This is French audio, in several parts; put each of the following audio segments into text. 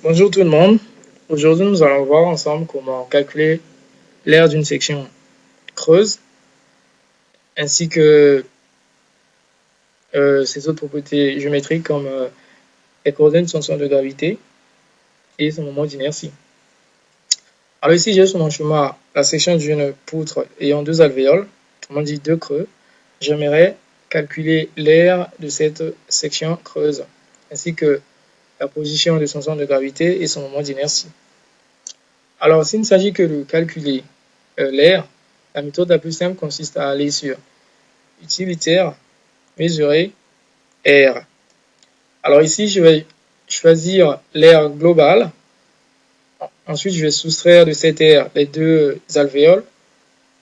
Bonjour tout le monde. Aujourd'hui, nous allons voir ensemble comment calculer l'aire d'une section creuse ainsi que ses autres propriétés géométriques comme les coordonnées de son centre de gravité et son moment d'inertie. Alors ici, j'ai sur mon schéma la section d'une poutre ayant deux alvéoles, autrement dit deux creux. J'aimerais calculer l'aire de cette section creuse ainsi que la position de son centre de gravité et son moment d'inertie. Alors, s'il ne s'agit que de calculer l'aire, la méthode la plus simple consiste à aller sur utilitaire, mesurer R. Alors ici, je vais choisir l'aire globale. Ensuite, je vais soustraire de cette aire les deux alvéoles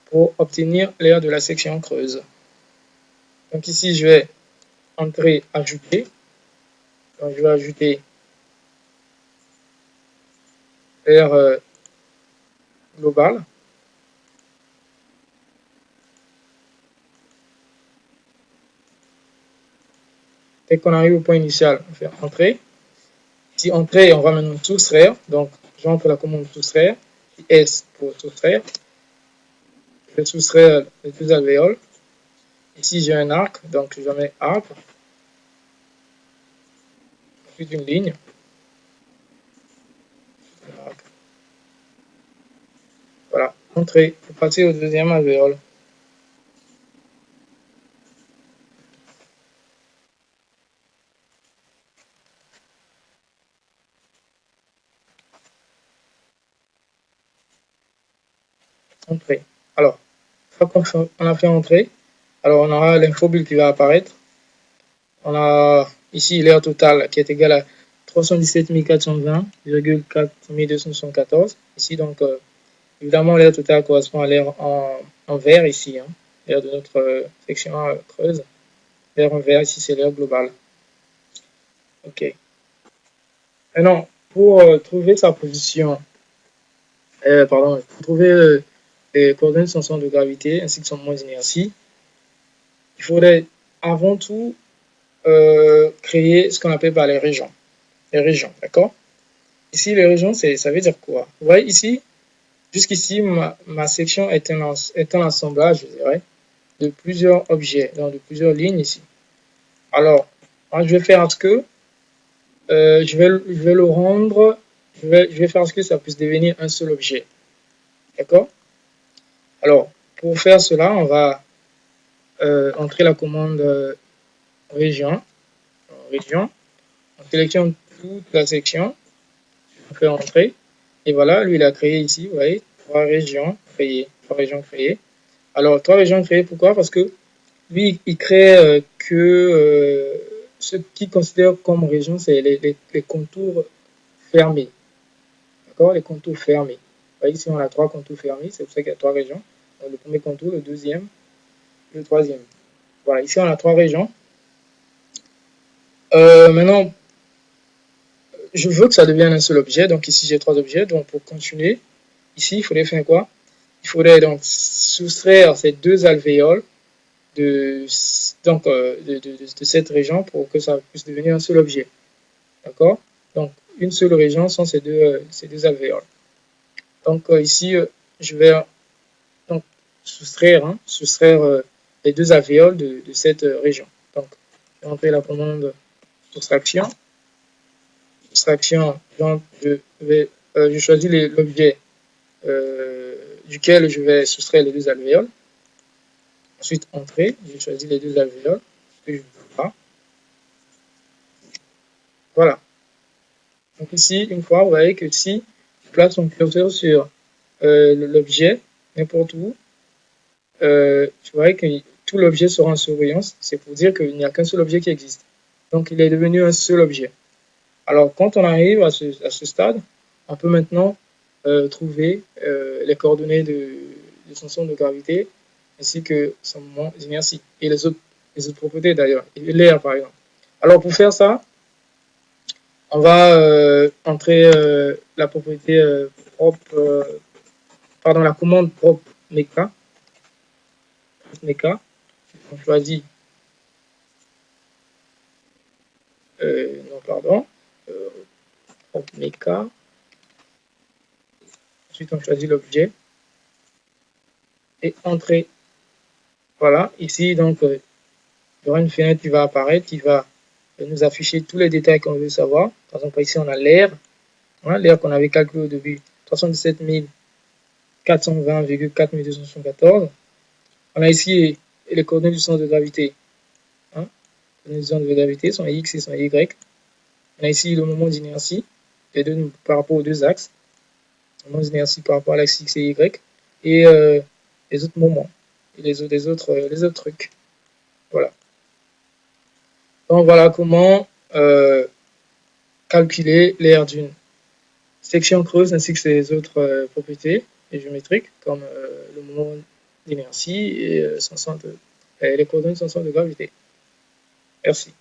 pour obtenir l'aire de la section creuse. Donc ici, je vais entrer, ajouter. Donc je vais ajouter l'aire globale. Dès qu'on arrive au point initial, on fait entrer. Ici, entrer, on va maintenant soustraire. Donc, j'entre la commande soustraire. S pour soustraire. Je vais soustraire les deux alvéoles. Ici, j'ai un arc, donc je mets arc. Ensuite, une ligne. Voilà, entrer. Pour passer au deuxième alvéole. Entrer. Alors, une fois qu'on a fait entrer, alors on aura l'infobulle qui va apparaître. On a ici l'aire totale qui est égale à 317 420,4 274. Ici, donc, évidemment, l'aire totale correspond à l'aire en vert ici, hein, l'aire de notre section creuse. L'aire en vert ici, c'est l'aire globale. OK. Maintenant, pour trouver sa position, pour trouver les coordonnées de son centre de gravité ainsi que son moment d'inertie, il faudrait avant tout créer ce qu'on appelle par les régions. Les régions, d'accord? Ici, les régions, ça veut dire quoi? Vous voyez ici, jusqu'ici, ma section est un assemblage, je dirais, de plusieurs objets, donc de plusieurs lignes ici. Alors, moi, je vais faire ce que je vais le rendre, je vais faire ce que ça puisse devenir un seul objet. D'accord? Alors, pour faire cela, on va entrer la commande région. Région. On sélectionne toute la section. On fait entrer. Et voilà, lui, il a créé ici, vous voyez, trois régions créées. Alors, trois régions créées, pourquoi? Parce que lui, il crée ce qu'il considère comme région, c'est les contours fermés. D'accord? Les contours fermés. Vous voyez, ici, on a trois contours fermés, c'est pour ça qu'il y a trois régions. Donc, le premier contour, le deuxième, le troisième. Voilà, ici, on a trois régions. Maintenant, je veux que ça devienne un seul objet. Donc, ici, j'ai trois objets. Donc, pour continuer, ici, il faudrait faire quoi? Il faudrait donc soustraire ces deux alvéoles de cette région pour que ça puisse devenir un seul objet. D'accord? Donc, une seule région sont ces deux alvéoles. Donc, ici, je vais donc soustraire les deux alvéoles de cette région. Donc, je vais entrer la commande soustraction. Soustraction, donc je choisis l'objet duquel je vais soustraire les deux alvéoles. Ensuite, entrer, je choisis les deux alvéoles que je ne veux pas. Voilà. Donc ici, une fois, vous voyez que si je place mon curseur sur l'objet, n'importe où, tu vois que tout l'objet sera en surveillance. C'est pour dire qu'il n'y a qu'un seul objet qui existe. Donc, il est devenu un seul objet. Alors, quand on arrive à ce stade, on peut maintenant trouver les coordonnées de son centre de gravité ainsi que son moment d'inertie et les autres propriétés d'ailleurs, et l'air par exemple. Alors, pour faire ça, on va entrer la propriété propre, pardon, la commande propre meca. On choisit, non, pardon, Donc méca. Ensuite, on choisit l'objet. Et entrée. Voilà, ici, donc, il y aura une fenêtre qui va apparaître, qui va nous afficher tous les détails qu'on veut savoir. Par exemple, ici, on a l'air. Voilà, l'air qu'on avait calculé au début, 317 420,4274. On a ici les coordonnées du centre de gravité. Hein, les coordonnées du centre de gravité sont X et sont Y. On a ici le moment d'inertie, les deux par rapport aux deux axes. Le moment d'inertie par rapport à l'axe X et Y. Et les autres moments. Et les autres trucs. Voilà. Donc voilà comment calculer l'aire d'une section creuse ainsi que ses autres propriétés géométriques comme le moment d'inertie et les coordonnées de son centre de gravité. Merci.